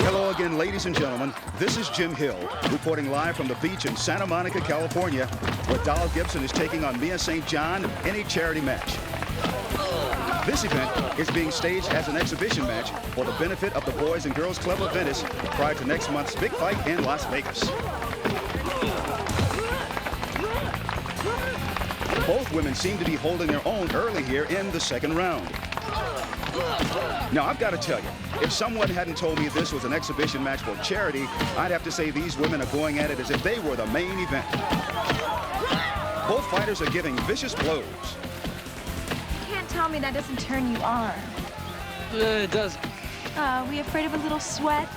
Hello again, ladies and gentlemen. This is Jim Hill, reporting live from the beach in Santa Monica, California, where Doll Gibson is taking on Mia St. John in a charity match. This event is being staged as an exhibition match for the benefit of the Boys and Girls Club of Venice prior to next month's big fight in Las Vegas. Both women seem to be holding their own early here in the second round. Now, I've got to tell you, if someone hadn't told me this was an exhibition match for charity, I'd have to say these women are going at it as if they were the main event. Both fighters are giving vicious blows. You can't tell me that doesn't turn you on. It does. Are we afraid of a little sweat?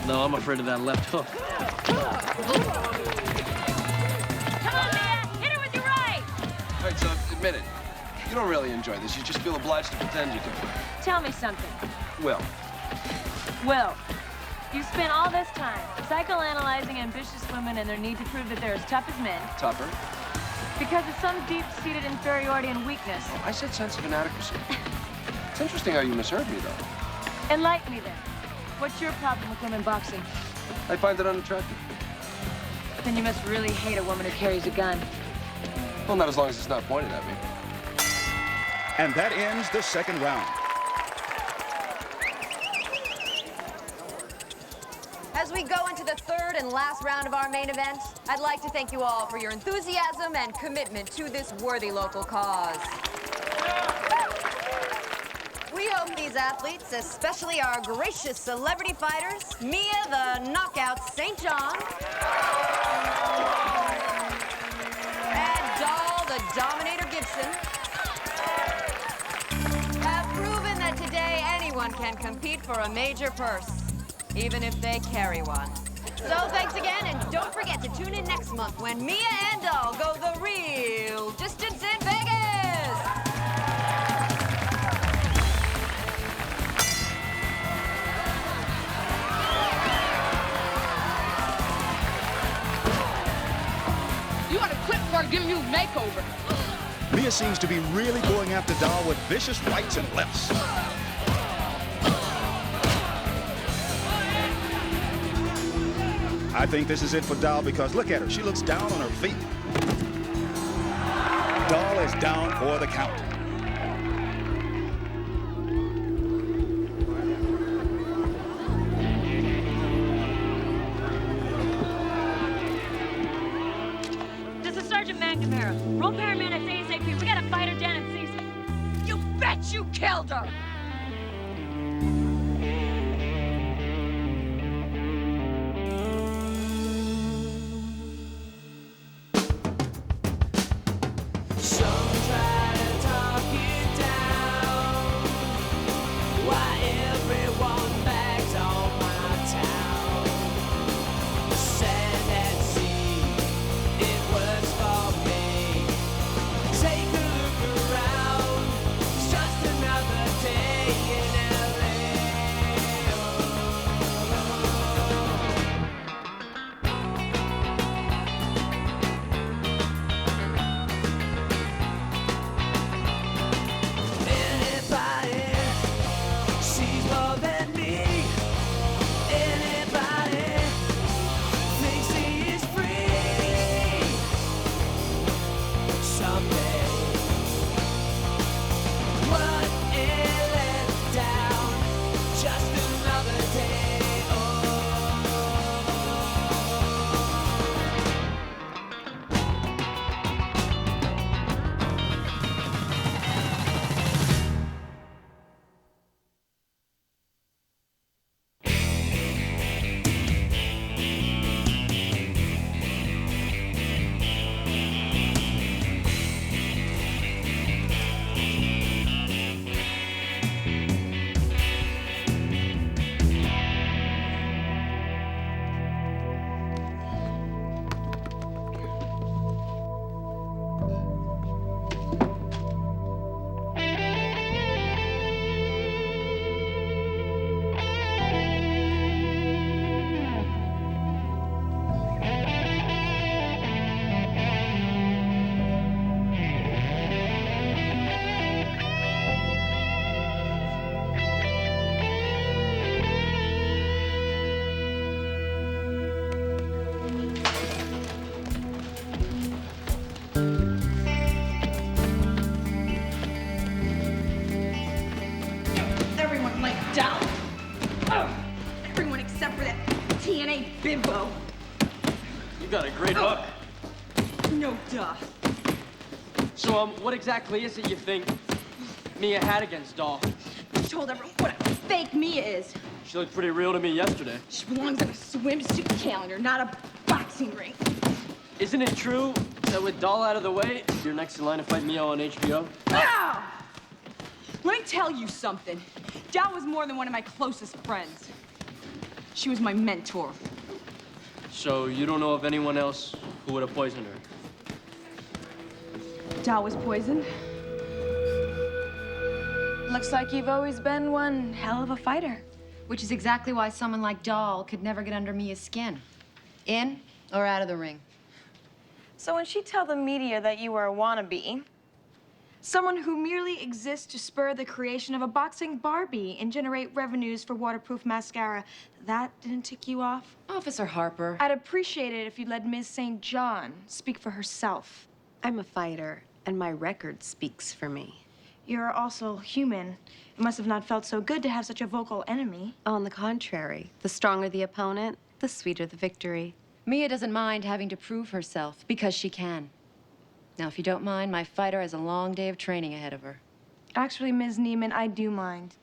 No, I'm afraid of that left hook. Come on, Mia! Hit her with your right! All right, so admit it. You don't really enjoy this. You just feel obliged to pretend you do. Tell me something. Will. Will, you spent all this time psychoanalyzing ambitious women and their need to prove that they're as tough as men. Tougher? Because of some deep-seated inferiority and weakness. I said sense of inadequacy. It's interesting how you misheard me, though. Enlighten me then. What's your problem with women boxing? I find it unattractive. Then you must really hate a woman who carries a gun. Well, not as long as it's not pointed at me. And that ends the second round. As we go into the third and last round of our main event, I'd like to thank you all for your enthusiasm and commitment to this worthy local cause. We hope these athletes, especially our gracious celebrity fighters, Mia the Knockout St. John, and Doll the Dominator Gibson, have proven that today anyone can compete for a major purse, even if they carry one. So thanks again, and don't forget to tune in next month when Mia and Doll go the real distance in Vegas! You ought to quit before I give you a makeover. Mia seems to be really going after Doll with vicious rights and lefts. I think this is it for Doll because look at her. She looks down on her feet. Doll is down for the count. This is Sergeant McNamara. Roll paramedics ASAP. We got a fighter down in Cecil. You bet you killed her! Take a look around, it's just another day. Everyone except for that TNA bimbo. You got a great hook. No duh. So, what exactly is it you think Mia had against Doll? I told everyone what a fake Mia is. She looked pretty real to me yesterday. She belongs in a swimsuit calendar, not a boxing ring. Isn't it true that with Doll out of the way, you're next in line to fight Mia on HBO? Ah! Let me tell you something. Doll was more than one of my closest friends. She was my mentor. So you don't know of anyone else who would have poisoned her? Doll was poisoned. Looks like you've always been one hell of a fighter. Which is exactly why someone like Doll could never get under Mia's skin. In or out of the ring. So when she tell the media that you were a wannabe, someone who merely exists to spur the creation of a boxing Barbie and generate revenues for waterproof mascara, that didn't tick you off? Officer Harper. I'd appreciate it if you'd let Ms. St. John speak for herself. I'm a fighter, and my record speaks for me. You're also human. It must have not felt so good to have such a vocal enemy. On the contrary, the stronger the opponent, the sweeter the victory. Mia doesn't mind having to prove herself because she can. Now, if you don't mind, my fighter has a long day of training ahead of her. Actually, Ms. Neiman, I do mind.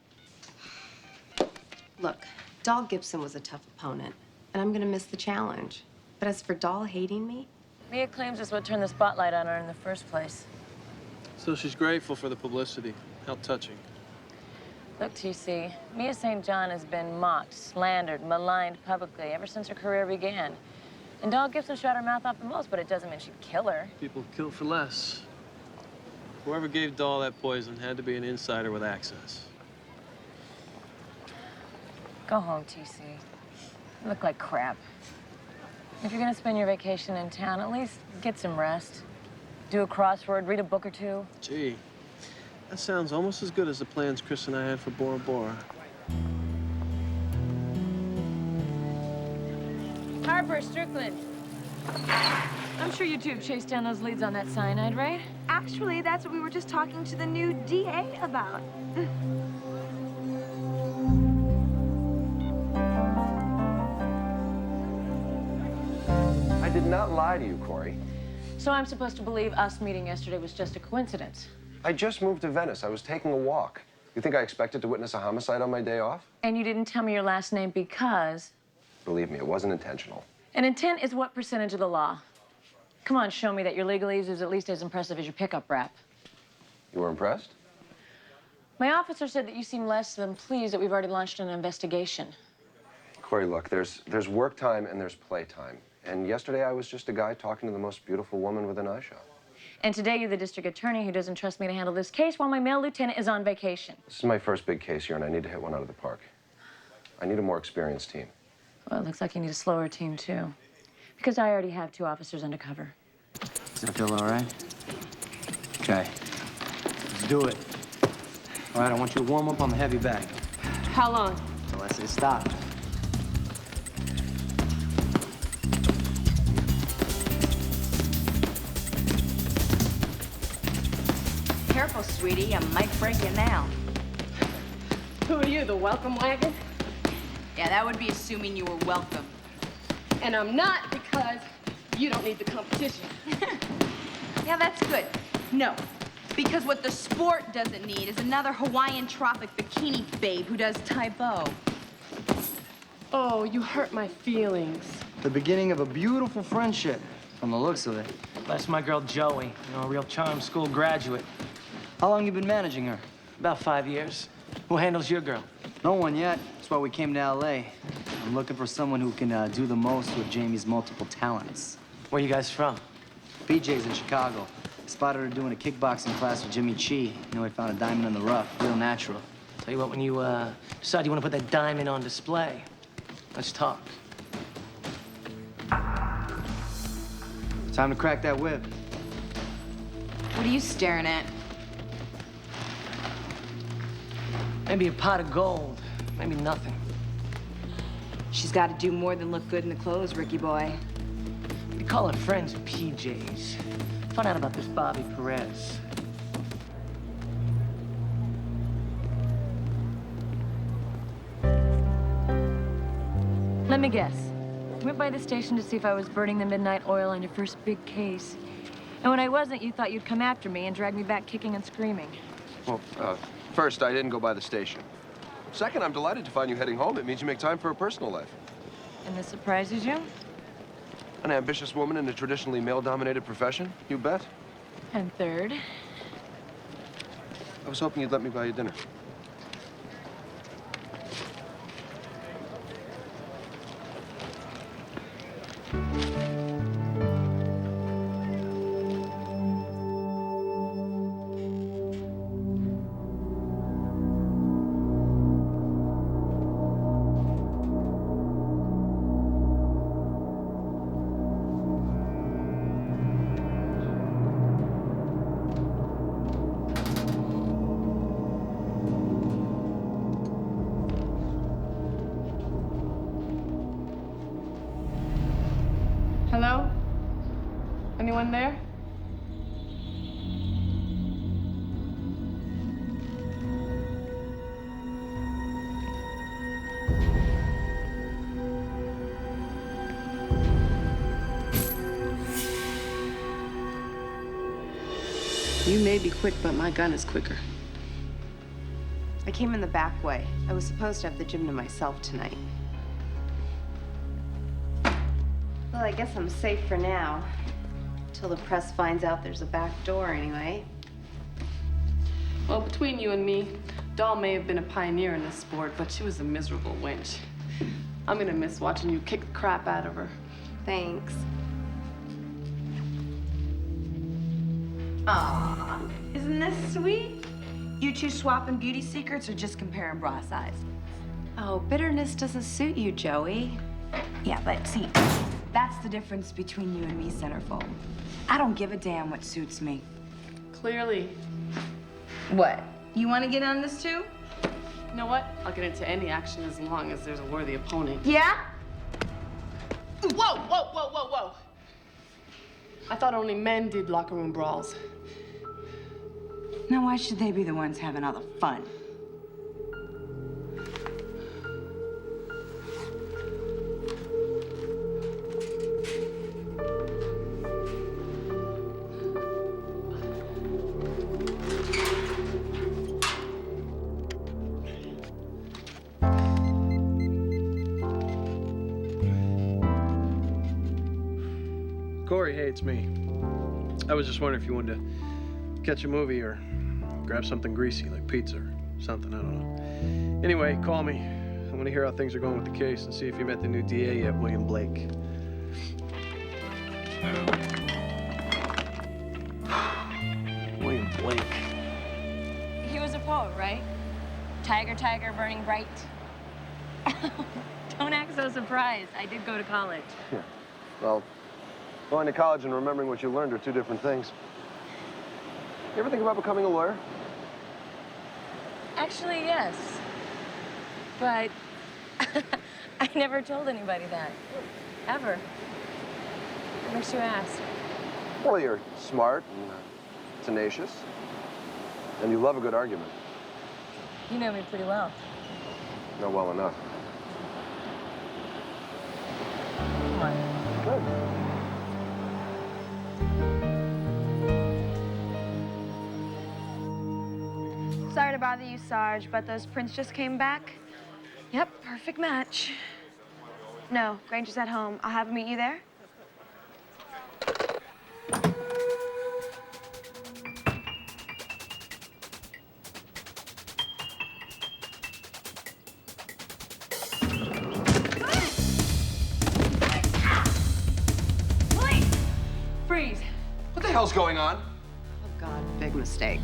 Look, Doll Gibson was a tough opponent, and I'm gonna miss the challenge. But as for Doll hating me, Mia claims it's what turned the spotlight on her in the first place. So she's grateful for the publicity. How touching. Look, TC, Mia St. John has been mocked, slandered, maligned publicly ever since her career began. And Doll Gibson shot her mouth off the most, but it doesn't mean she'd kill her. People kill for less. Whoever gave Doll that poison had to be an insider with access. Go home, TC. You look like crap. If you're gonna spend your vacation in town, at least get some rest. Do a crossword, read a book or two. Gee, that sounds almost as good as the plans Chris and I had for Bora Bora. Harper, Strickland. I'm sure you two have chased down those leads on that cyanide, right? Actually, that's what we were just talking to the new DA about. I did not lie to you, Corey. So I'm supposed to believe us meeting yesterday was just a coincidence. I just moved to Venice. I was taking a walk. You think I expected to witness a homicide on my day off? And you didn't tell me your last name because... Believe me, it wasn't intentional. An intent is what percentage of the law? Come on, show me that your legalese is at least as impressive as your pickup rap. You were impressed? My officer said that you seem less than pleased that we've already launched an investigation. Corey, look, there's work time and there's play time. And yesterday I was just a guy talking to the most beautiful woman with an eye shop. And today you're the district attorney who doesn't trust me to handle this case while my male lieutenant is on vacation. This is my first big case here, and I need to hit one out of the park. I need a more experienced team. Well, it looks like you need a slower team, too. Because I already have 2 officers undercover. Does that feel all right? Okay. Let's do it. All right, I want you to warm up on the heavy bag. How long? Till I say stop. Careful, sweetie. I might break you now. Who are you, the welcome wagon? Yeah, that would be assuming you were welcome. And I'm not because you don't need the competition. Yeah, that's good. No, because what the sport doesn't need is another Hawaiian tropic bikini babe who does Taebo. Oh, you hurt my feelings. The beginning of a beautiful friendship, from the looks of it. That's my girl Joey, a real charm school graduate. How long you been managing her? About 5 years. Who handles your girl? No one yet. That's why we came to LA. I'm looking for someone who can do the most with Jamie's multiple talents. Where you guys from? BJ's in Chicago. Spotted her doing a kickboxing class with Jimmy Chi. You know, I found a diamond in the rough, real natural. Tell you what, when you decide you want to put that diamond on display, let's talk. Time to crack that whip. What are you staring at? Maybe a pot of gold, maybe nothing. She's got to do more than look good in the clothes, Ricky boy. We call her friends PJs. Find out about this Bobby Perez. Let me guess. You went by the station to see if I was burning the midnight oil on your first big case. And when I wasn't, you thought you'd come after me and drag me back kicking and screaming. Well, first, I didn't go by the station. Second, I'm delighted to find you heading home. It means you make time for a personal life. And this surprises you? An ambitious woman in a traditionally male-dominated profession? You bet. And third? I was hoping you'd let me buy you dinner. Hello? Anyone there? You may be quick, but my gun is quicker. I came in the back way. I was supposed to have the gym to myself tonight. Well, I guess I'm safe for now. Till the press finds out there's a back door, anyway. Well, between you and me, Doll may have been a pioneer in this sport, but she was a miserable wench. I'm gonna miss watching you kick the crap out of her. Thanks. Aw, isn't this sweet? You two swapping beauty secrets or just comparing bra size? Oh, bitterness doesn't suit you, Joey. Yeah, but see, that's the difference between you and me, Centerfold. I don't give a damn what suits me. Clearly. What? You want to get on this too? You know what? I'll get into any action as long as there's a worthy opponent. Yeah? Whoa, whoa, whoa, whoa, whoa! I thought only men did locker room brawls. Now why should they be the ones having all the fun? Corey, hey, it's me. I was just wondering if you wanted to catch a movie or grab something greasy like pizza or something, I don't know. Anyway, call me. I want to hear how things are going with the case and see if you met the new DA yet, William Blake. William Blake. He was a poet, right? Tiger, tiger, burning bright. Don't act so surprised. I did go to college. Yeah. Well, going to college and remembering what you learned are two different things. You ever think about becoming a lawyer? Actually, yes. But I never told anybody that. Ever. What makes you ask? Well, you're smart and tenacious, and you love a good argument. You know me pretty well. Not well enough. Come on. Good. Sorry to bother you, Sarge, but those prints just came back. Yep, perfect match. No, Granger's at home. I'll have him meet you there. Freeze! What the hell's going on? Oh, God, big mistake.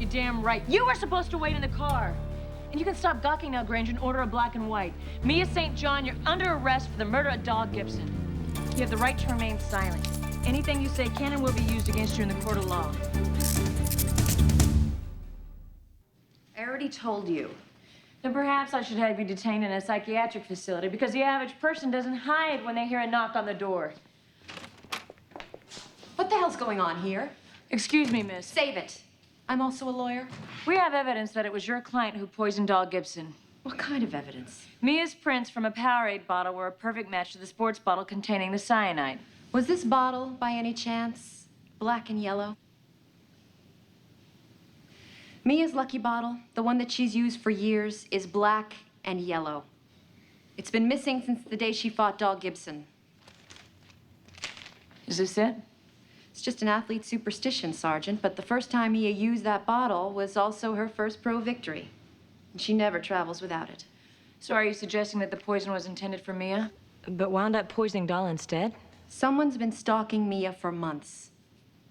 You're damn right. You were supposed to wait in the car. And you can stop gawking now, Granger, and order a black and white. Mia St. John, you're under arrest for the murder of Doll Gibson. You have the right to remain silent. Anything you say can and will be used against you in the court of law. I already told you. Then perhaps I should have you detained in a psychiatric facility because the average person doesn't hide when they hear a knock on the door. What the hell's going on here? Excuse me, miss. Save it. I'm also a lawyer. We have evidence that it was your client who poisoned Doll Gibson. What kind of evidence? Mia's prints from a Powerade bottle were a perfect match to the sports bottle containing the cyanide. Was this bottle, by any chance, black and yellow? Mia's lucky bottle, the one that she's used for years, is black and yellow. It's been missing since the day she fought Dal Gibson. Is this it? It's just an athlete's superstition, Sergeant, but the first time Mia used that bottle was also her first pro victory. And she never travels without it. So are you suggesting that the poison was intended for Mia, but wound up poisoning Dal instead? Someone's been stalking Mia for months.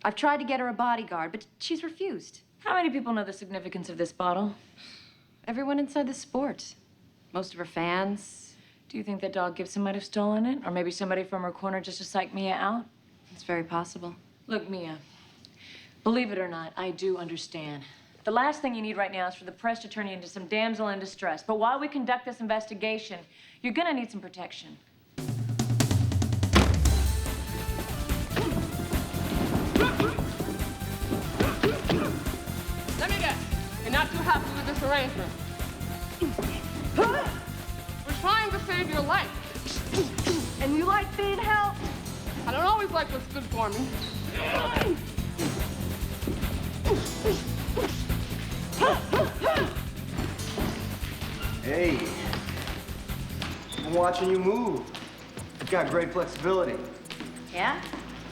I've tried to get her a bodyguard, but she's refused. How many people know the significance of this bottle? Everyone inside the sport. Most of her fans. Do you think that Dal Gibson might have stolen it? Or maybe somebody from her corner just to psych Mia out? It's very possible. Look, Mia, believe it or not, I do understand. The last thing you need right now is for the press to turn you into some damsel in distress. But while we conduct this investigation, you're gonna need some protection. Let me guess. You're not too happy with this arrangement. We're trying to save your life. And you like being helped? I don't always like what's good for me. Hey, I'm watching you move. You've got great flexibility. Yeah?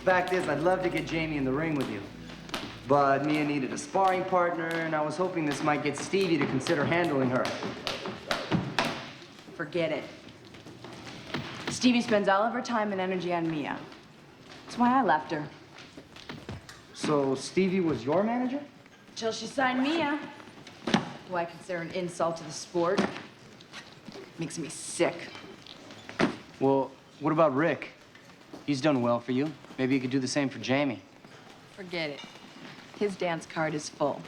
Fact is, I'd love to get Jamie in the ring with you. But Mia needed a sparring partner, and I was hoping this might get Stevie to consider handling her. Forget it. Stevie spends all of her time and energy on Mia. That's why I left her. So Stevie was your manager? Till she signed Mia. Who I consider an insult to the sport. Makes me sick. Well, what about Rick? He's done well for you. Maybe you could do the same for Jamie. Forget it. His dance card is full.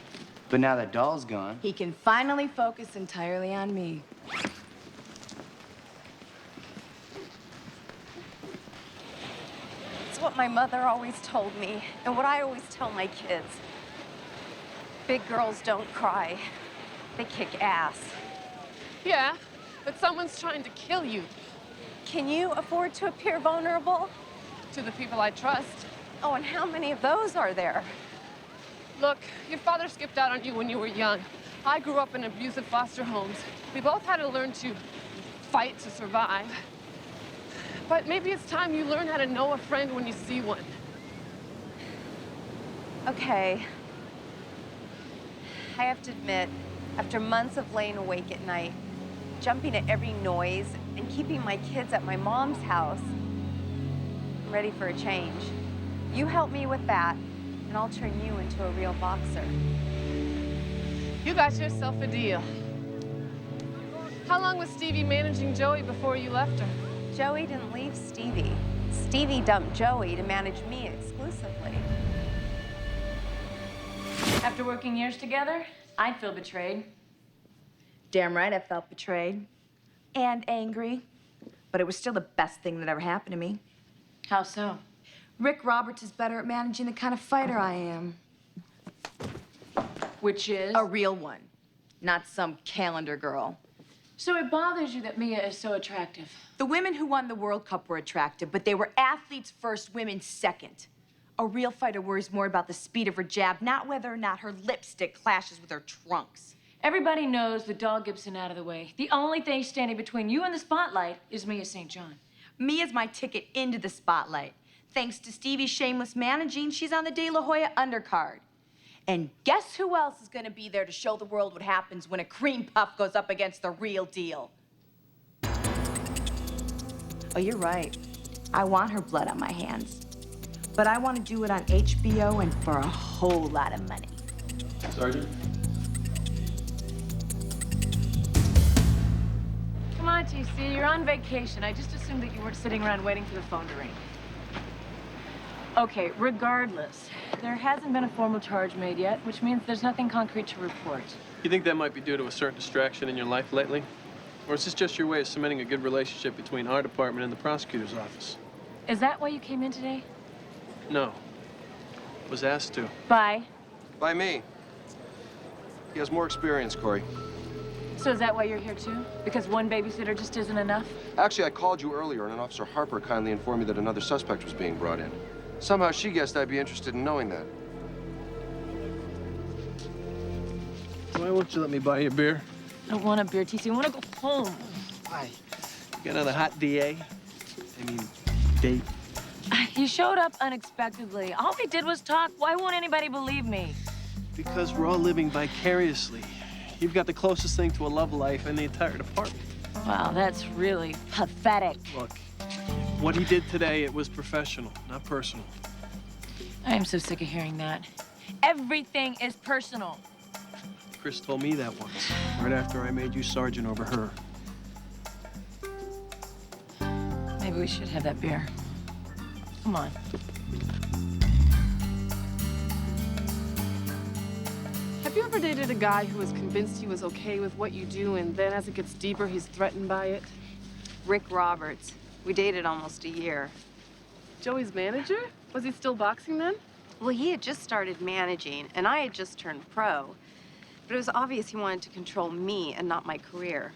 But now that Doll's gone... He can finally focus entirely on me. It's what my mother always told me, and what I always tell my kids. Big girls don't cry. They kick ass. Yeah, but someone's trying to kill you. Can you afford to appear vulnerable? To the people I trust. Oh, and how many of those are there? Look, your father skipped out on you when you were young. I grew up in abusive foster homes. We both had to learn to fight to survive. But maybe it's time you learn how to know a friend when you see one. Okay. I have to admit, after months of laying awake at night, jumping at every noise, and keeping my kids at my mom's house, I'm ready for a change. You help me with that, and I'll turn you into a real boxer. You got yourself a deal. How long was Stevie managing Joey before you left her? Joey didn't leave Stevie. Stevie dumped Joey to manage me exclusively. After working years together, I'd feel betrayed. Damn right I felt betrayed. And angry. But it was still the best thing that ever happened to me. How so? Rick Roberts is better at managing the kind of fighter I am. Which is? A real one. Not some calendar girl. So it bothers you that Mia is so attractive? The women who won the World Cup were attractive, but they were athletes first, women second. A real fighter worries more about the speed of her jab, not whether or not her lipstick clashes with her trunks. Everybody knows with Dal Gibson out of the way, the only thing standing between you and the spotlight is Mia St. John. Mia's my ticket into the spotlight. Thanks to Stevie's shameless managing, she's on the De La Hoya undercard. And guess who else is gonna be there to show the world what happens when a cream puff goes up against the real deal? Oh, you're right. I want her blood on my hands. But I want to do it on HBO and for a whole lot of money. Sergeant? Come on, TC, you're on vacation. I just assumed that you weren't sitting around waiting for the phone to ring. Okay, regardless, there hasn't been a formal charge made yet, which means there's nothing concrete to report. You think that might be due to a certain distraction in your life lately? Or is this just your way of cementing a good relationship between our department and the prosecutor's office? Is that why you came in today? No. Was asked to. Bye. By me. He has more experience, Corey. So is that why you're here too? Because one babysitter just isn't enough? Actually, I called you earlier, and Officer Harper kindly informed me that another suspect was being brought in. Somehow she guessed I'd be interested in knowing that. Why won't you let me buy you a beer? I don't want a beer, TC. I want to go home. Why? You got another hot DA? I mean, date? You showed up unexpectedly. All we did was talk. Why won't anybody believe me? Because we're all living vicariously. You've got the closest thing to a love life in the entire department. Wow, that's really pathetic. Look, what he did today, it was professional, not personal. I am so sick of hearing that. Everything is personal. Chris told me that once, right after I made you sergeant over her. Maybe we should have that beer. Come on. Have you ever dated a guy who was convinced he was okay with what you do, and then as it gets deeper, he's threatened by it? Rick Roberts. We dated almost a year. Joey's manager? Was he still boxing then? Well, he had just started managing, and I had just turned pro. But it was obvious he wanted to control me and not my career.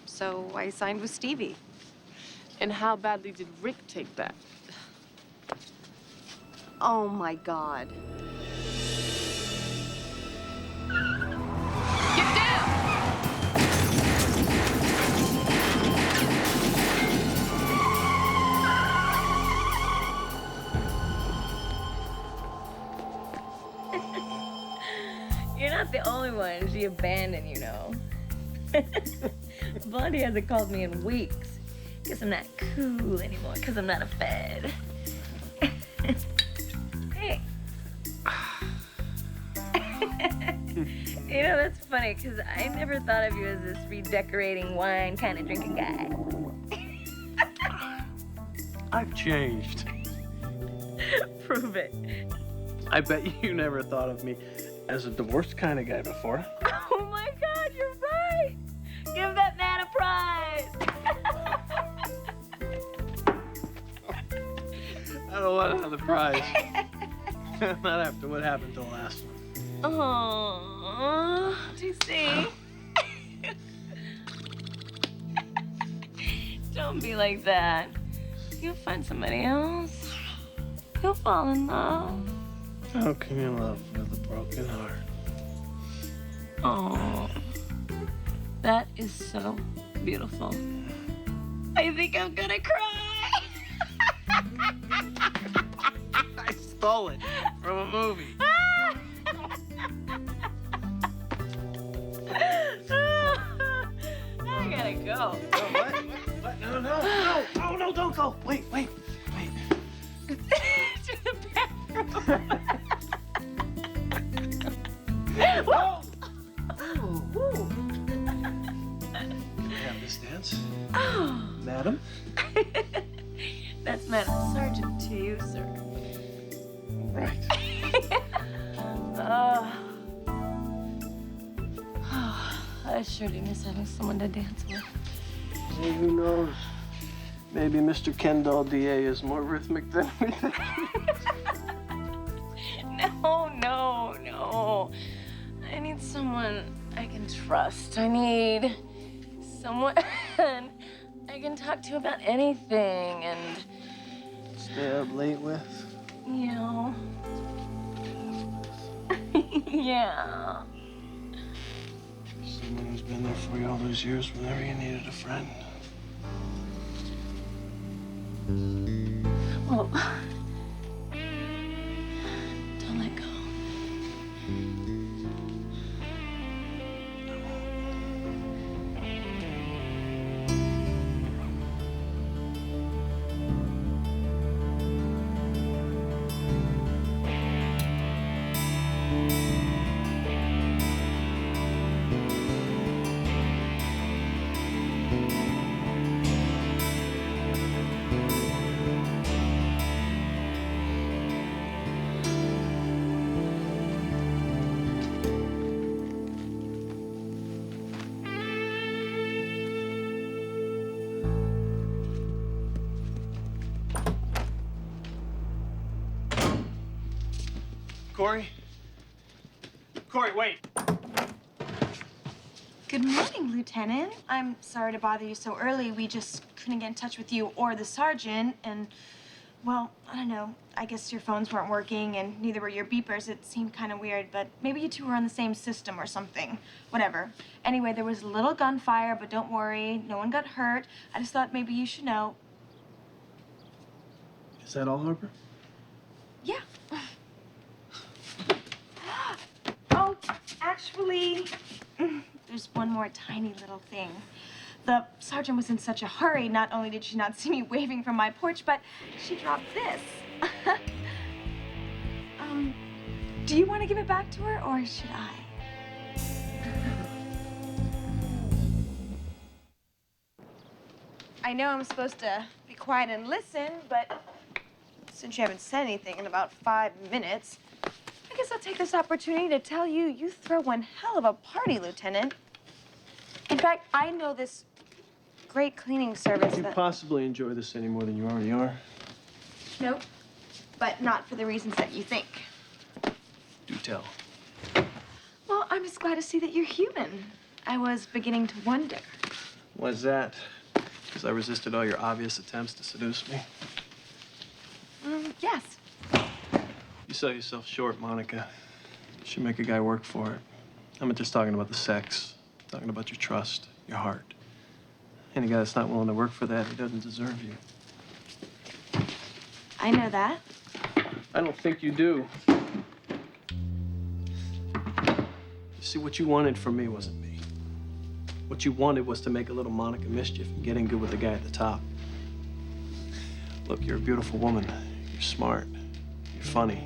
So I signed with Stevie. And how badly did Rick take that? Oh, my God. Get down! You're not the only one she abandoned, you know. Blondie hasn't called me in weeks. Guess I'm not cool anymore, because I'm not a fed. Hey. You know, that's funny, because I never thought of you as this redecorating wine kind of drinking guy. I've changed. Prove it. I bet you never thought of me as a divorced kind of guy before. Oh my God, you're right. Give that man a prize. I don't want another prize. Not after what happened to the last one. Oh, do you see? Don't be like that. You'll find somebody else. You'll fall in love. How can you love with a broken heart? Oh, that is so beautiful. I think I'm gonna cry. I stole it from a movie. I gotta go. Oh, what? No, don't go. Wait. To the bathroom. Whoa! Ooh. Can we have this dance? Oh. Madam? That's Madam Sergeant to you, sir. Right. I sure do miss having someone to dance with. Hey, who knows? Maybe Mr. Kendall DA is more rhythmic than we think. No. I need someone I can trust. I need someone I can talk to about anything and... Stay up late with? You know... Yeah. Someone who's been there for you all those years whenever you needed a friend. Well... Don't let go. Corey, wait. Good morning, Lieutenant. I'm sorry to bother you so early. We just couldn't get in touch with you or the sergeant, and, well, I don't know. I guess your phones weren't working, and neither were your beepers. It seemed kind of weird, but maybe you two were on the same system or something. Whatever. Anyway, there was a little gunfire, but don't worry. No one got hurt. I just thought maybe you should know. Is that all, Harper? Yeah. Oh, actually, there's one more tiny little thing. The sergeant was in such a hurry. Not only did she not see me waving from my porch, but she dropped this. Do you want to give it back to her, or should I? I know I'm supposed to be quiet and listen, but since you haven't said anything in about 5 minutes, I guess I'll take this opportunity to tell you, you throw one hell of a party, Lieutenant. In fact, I know this great cleaning service Can you possibly enjoy this any more than you already are? Nope, but not for the reasons that you think. Do tell. Well, I'm just glad to see that you're human. I was beginning to wonder. Why's that? Because I resisted all your obvious attempts to seduce me? Yes. You sell yourself short, Monica. You should make a guy work for it. I'm not just talking about the sex. I'm talking about your trust, your heart. Any guy that's not willing to work for that, he doesn't deserve you. I know that. I don't think you do. You see, what you wanted from me wasn't me. What you wanted was to make a little Monica mischief and get in good with the guy at the top. Look, you're a beautiful woman. You're smart. You're funny.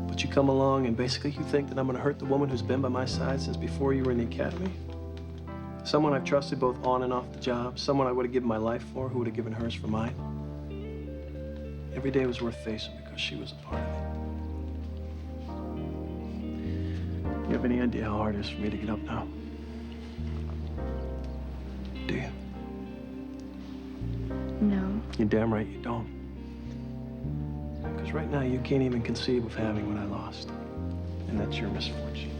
But you come along and basically you think that I'm gonna hurt the woman who's been by my side since before you were in the academy? Someone I've trusted both on and off the job. Someone I would have given my life for, who would have given hers for mine. Every day was worth facing because she was a part of it. You have any idea how hard it is for me to get up now? Do you? No. You're damn right you don't. Because right now you can't even conceive of having what I lost. And that's your misfortune.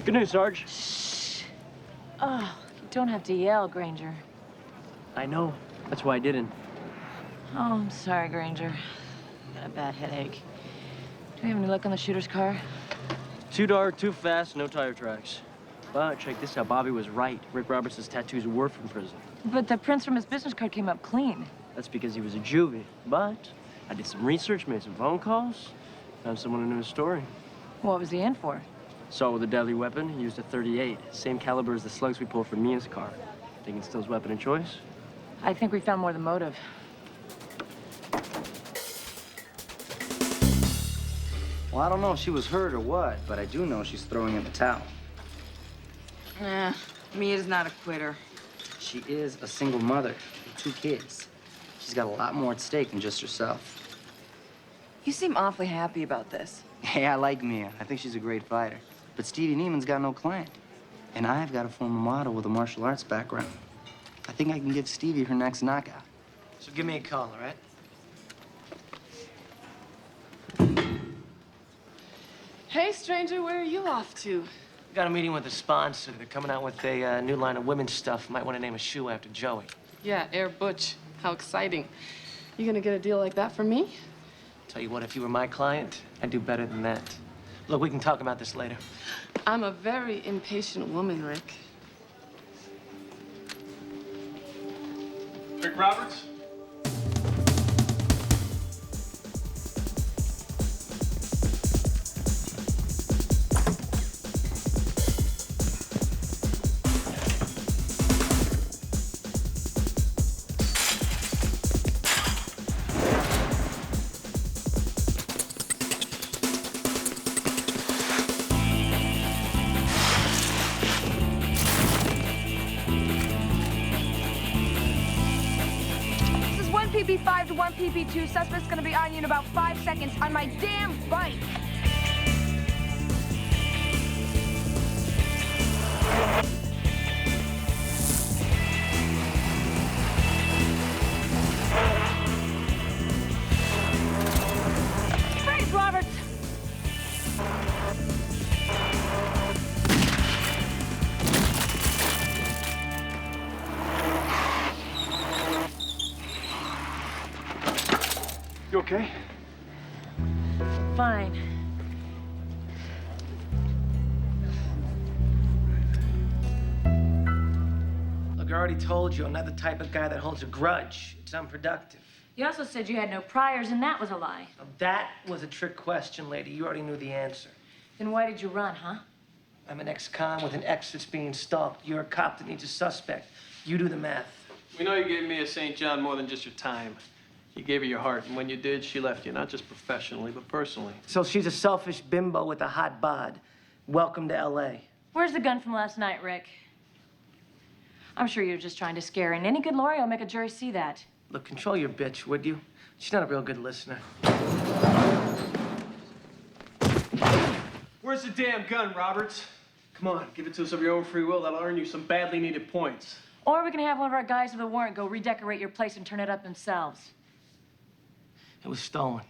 Good news, Sarge. Shh. Oh, you don't have to yell, Granger. I know. That's why I didn't. Oh, I'm sorry, Granger. Got a bad headache. Do we have any luck on the shooter's car? Too dark, too fast, no tire tracks. But check this out. Bobby was right. Rick Roberts' tattoos were from prison. But the prints from his business card came up clean. That's because he was a juvie. But I did some research, made some phone calls, found someone who knew his story. What was he in for? Saw with a deadly weapon, he used a .38, same caliber as the slugs we pulled from Mia's car. Think it's still his weapon of choice? I think we found more the motive. Well, I don't know if she was hurt or what, but I do know she's throwing in the towel. Nah, Mia's not a quitter. She is a single mother with 2 kids. She's got a lot more at stake than just herself. You seem awfully happy about this. Hey, I like Mia. I think she's a great fighter. But Stevie Neiman's got no client. And I've got a former model with a martial arts background. I think I can give Stevie her next knockout. So give me a call, all right? Hey, stranger, where are you off to? Got a meeting with a sponsor. They're coming out with a new line of women's stuff. Might want to name a shoe after Joey. Yeah, Air Butch. How exciting. You gonna get a deal like that from me? Tell you what, if you were my client, I'd do better than that. Look, we can talk about this later. I'm a very impatient woman, Rick. Rick Roberts? PP5 to 1 PP2. Suspect's gonna be on you in about 5 seconds on my damn bike. okay? Fine. Look, I already told you I'm not the type of guy that holds a grudge. It's unproductive. You also said you had no priors, and that was a lie. Now, that was a trick question, lady. You already knew the answer. Then why did you run, huh? I'm an ex-con with an ex that's being stalked. You're a cop that needs a suspect. You do the math. We know you gave Mia St. John more than just your time. You gave her your heart, and when you did, she left you, not just professionally, but personally. So she's a selfish bimbo with a hot bod. Welcome to L.A. Where's the gun from last night, Rick? I'm sure you're just trying to scare, and any good lawyer will make a jury see that. Look, control your bitch, would you? She's not a real good listener. Where's the damn gun, Roberts? Come on, give it to us of your own free will. That'll earn you some badly needed points. Or we can have one of our guys with a warrant go redecorate your place and turn it up themselves. It was stolen.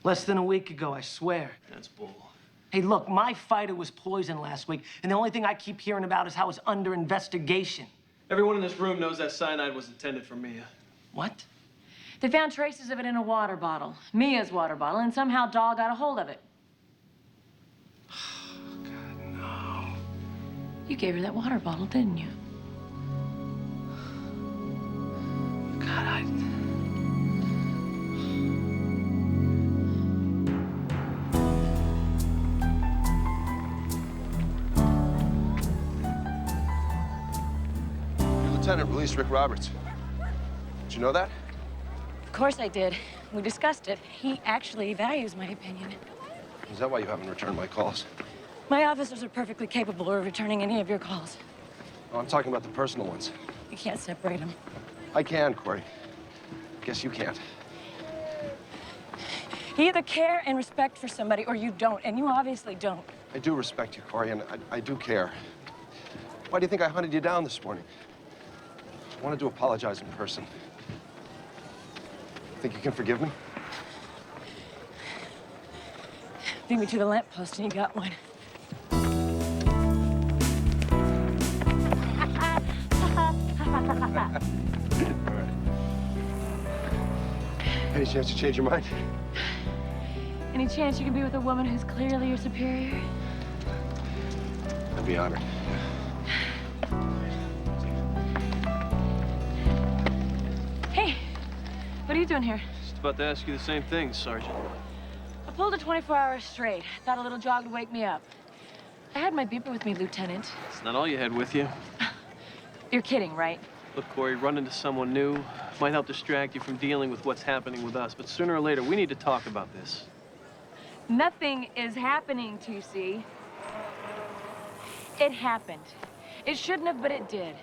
Less than a week ago, I swear. That's bull. Hey, look, my fighter was poisoned last week, and the only thing I keep hearing about is how it's under investigation. Everyone in this room knows that cyanide was intended for Mia. What? They found traces of it in a water bottle, Mia's water bottle, and somehow Dahl got a hold of it. God, no. You gave her that water bottle, didn't you? God, Lieutenant released Rick Roberts. Did you know that? Of course I did. We discussed it. He actually values my opinion. Is that why you haven't returned my calls? My officers are perfectly capable of returning any of your calls. Oh, I'm talking about the personal ones. You can't separate them. I can, Corey. Guess you can't. You either care and respect for somebody or you don't, and you obviously don't. I do respect you, Corey, and I do care. Why do you think I hunted you down this morning? I wanted to apologize in person. Think you can forgive me? Beat me to the lamppost and you got one. All right. Any chance you change your mind? Any chance you can be with a woman who's clearly your superior? I'd be honored. Hey, what are you doing here? Just about to ask you the same thing, Sergeant. I pulled a 24 hours straight. Thought a little jog would wake me up. I had my beeper with me, Lieutenant. It's not all you had with you. You're kidding, right? Look, Corey, run into someone new might help distract you from dealing with what's happening with us, but sooner or later, we need to talk about this. Nothing is happening, TC. It happened. It shouldn't have, but it did.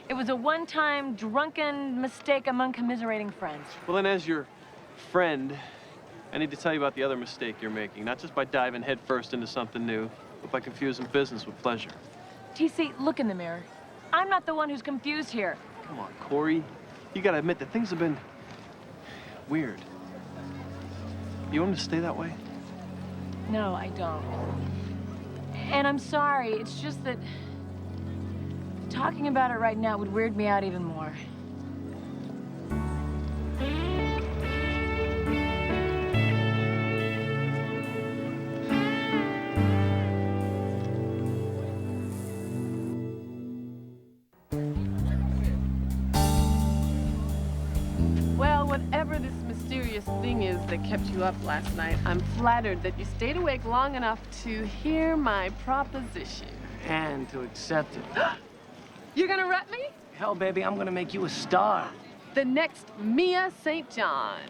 It was a one-time drunken mistake among commiserating friends. Well, then, as your friend, I need to tell you about the other mistake you're making, not just by diving headfirst into something new, but by confusing business with pleasure. TC, look in the mirror. I'm not the one who's confused here. Come on, Corey. You gotta admit that things have been weird. You want them to stay that way? No, I don't. And I'm sorry. It's just that talking about it right now would weird me out even more. Well, whatever this mysterious thing is that kept you up last night, I'm flattered that you stayed awake long enough to hear my proposition. and to accept it. You're gonna rep me? Hell, baby, I'm gonna make you a star. The next Mia St. John.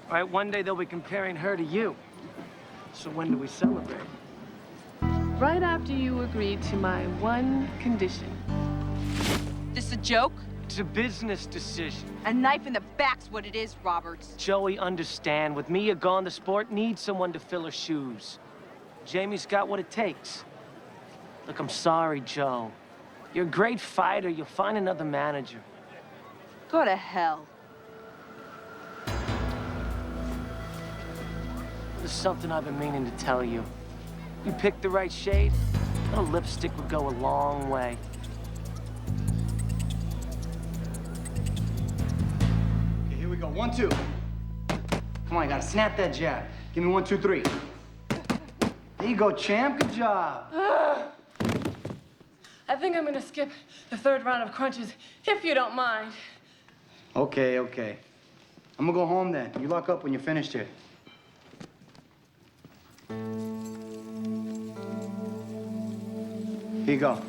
All right, one day they'll be comparing her to you. So when do we celebrate? Right after you agree to my one condition. This a joke? It's a business decision. A knife in the back's what it is, Roberts. Joey, understand. With Mia gone, the sport needs someone to fill her shoes. Jamie's got what it takes. Look, I'm sorry, Joe. You're a great fighter. You'll find another manager. Go to hell. There's something I've been meaning to tell you. You picked the right shade, a lipstick would go a long way. Okay, here we go. 1, 1, 2. Come on, you gotta snap that jab. Give me 1, 2, 3. There you go, champ. Good job. I think I'm gonna skip the 3rd round of crunches, if you don't mind. Okay, okay. I'm gonna go home then. You lock up when you're finished here. Here you go.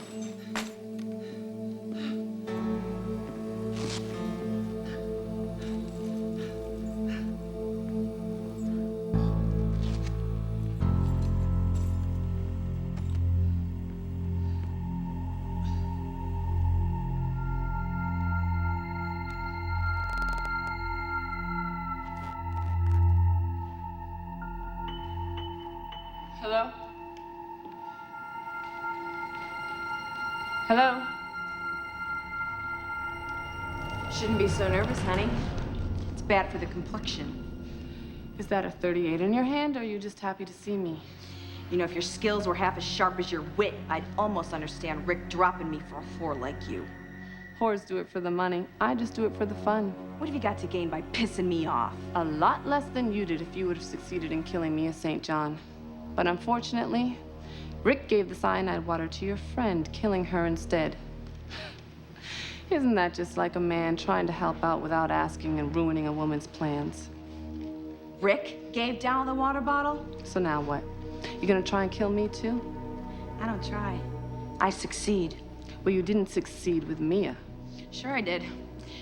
Hello? Hello? Shouldn't be so nervous, honey. It's bad for the complexion. Is that a 38 in your hand, or are you just happy to see me? You know, if your skills were half as sharp as your wit, I'd almost understand Rick dropping me for a whore like you. Whores do it for the money. I just do it for the fun. What have you got to gain by pissing me off? A lot less than you did if you would have succeeded in killing Mia St. John. But unfortunately, Rick gave the cyanide water to your friend, killing her instead. Isn't that just like a man trying to help out without asking and ruining a woman's plans? Rick gave down the water bottle? So now what? You gonna try and kill me too? I don't try. I succeed. Well, you didn't succeed with Mia. Sure I did.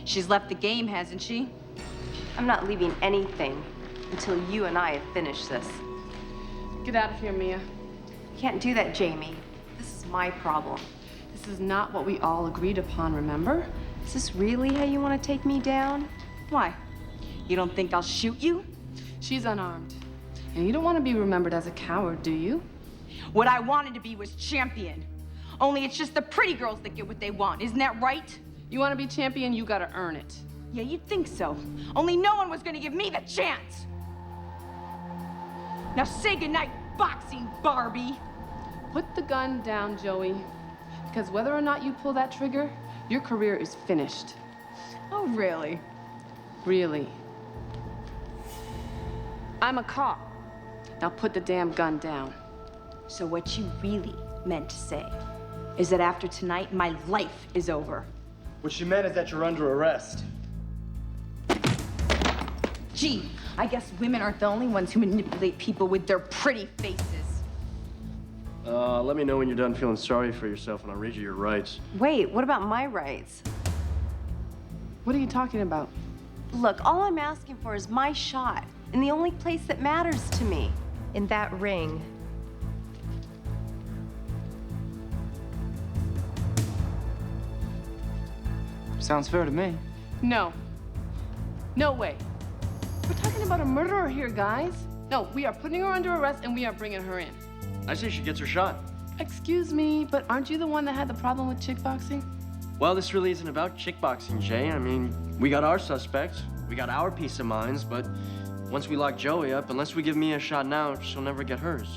She's left the game, hasn't she? I'm not leaving anything until you and I have finished this. Get out of here, Mia. You can't do that, Jamie. This is my problem. This is not what we all agreed upon, remember? Is this really how you want to take me down? Why? You don't think I'll shoot you? She's unarmed. And you don't want to be remembered as a coward, do you? What I wanted to be was champion. Only it's just the pretty girls that get what they want. Isn't that right? You want to be champion, you gotta earn it. Yeah, you'd think so. Only no one was gonna give me the chance. Now say goodnight, boxing Barbie. Put the gun down, Joey. Because whether or not you pull that trigger, your career is finished. Oh, really? Really. I'm a cop. Now put the damn gun down. So what you really meant to say is that after tonight, my life is over. What she meant is that you're under arrest. Gee, I guess women aren't the only ones who manipulate people with their pretty faces. Let me know when you're done feeling sorry for yourself and I'll read you your rights. Wait, what about my rights? What are you talking about? Look, all I'm asking for is my shot in the only place that matters to me, in that ring. Sounds fair to me. No. No way. We're talking about a murderer here, guys. No, we are putting her under arrest and we are bringing her in. I say she gets her shot. Excuse me, but aren't you the one that had the problem with chick boxing? Well, this really isn't about chick boxing, Jay. I mean, we got our suspects, we got our peace of minds, but once we lock Joey up, unless we give Mia a shot now, she'll never get hers.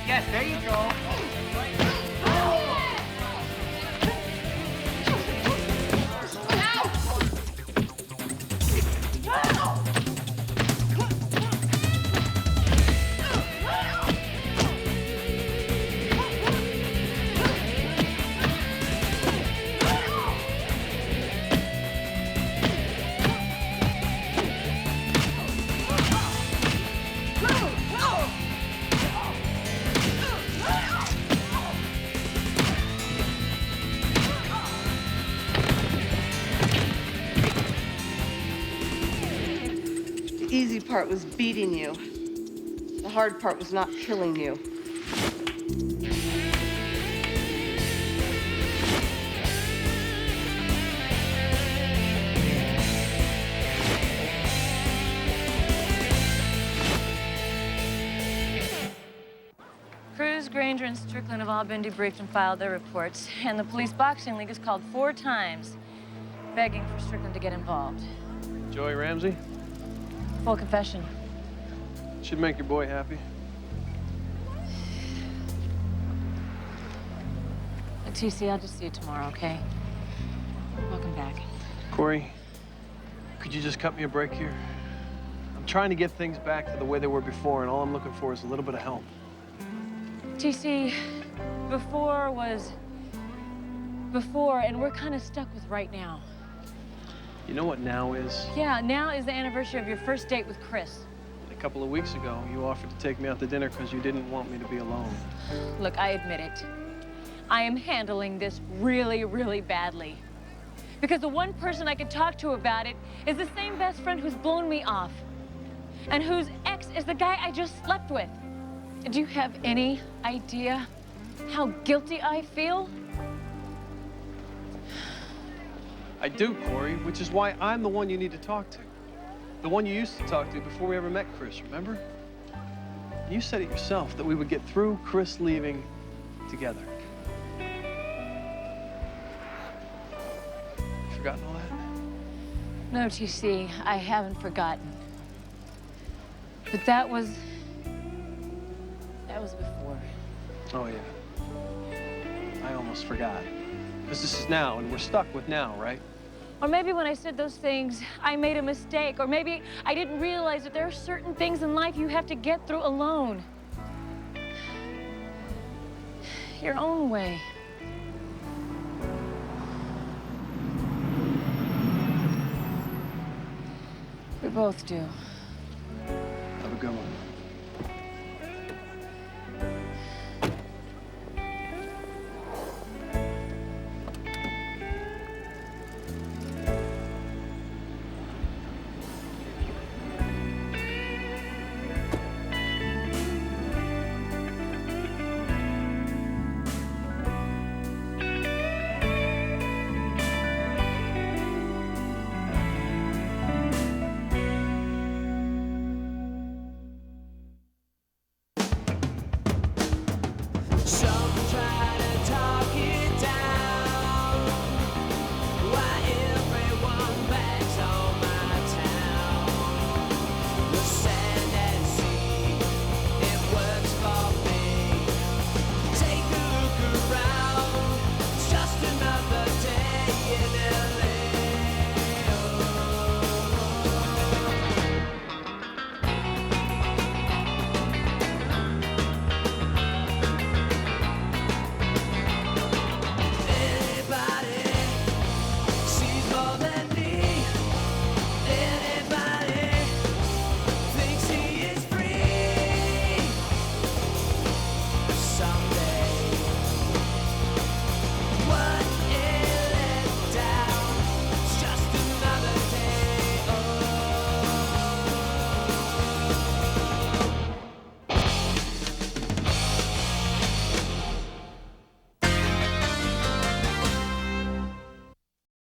Yes, there you go. The easy part was beating you. The hard part was not killing you. Granger and Strickland have all been debriefed and filed their reports, and the police boxing league has called 4 times, begging for Strickland to get involved. Joey Ramsey? Full confession. Should make your boy happy. TC, I'll just see you tomorrow, okay? Welcome back. Corey, could you just cut me a break here? I'm trying to get things back to the way they were before, and all I'm looking for is a little bit of help. TC, before was before, and we're kind of stuck with right now. You know what now is? Yeah, now is the anniversary of your first date with Chris. A couple of weeks ago, you offered to take me out to dinner because you didn't want me to be alone. Look, I admit it. I am handling this really, really badly. Because the one person I can talk to about it is the same best friend who's blown me off. And whose ex is the guy I just slept with. Do you have any idea how guilty I feel? I do, Corey, which is why I'm the one you need to talk to. The one you used to talk to before we ever met Chris, remember? You said it yourself that we would get through Chris leaving together. Forgotten all that? No, TC, I haven't forgotten. But that was before. Oh, yeah. I almost forgot. Because this is now, and we're stuck with now, right? Or maybe when I said those things, I made a mistake. Or maybe I didn't realize that there are certain things in life you have to get through alone. Your own way. We both do. Have a good one.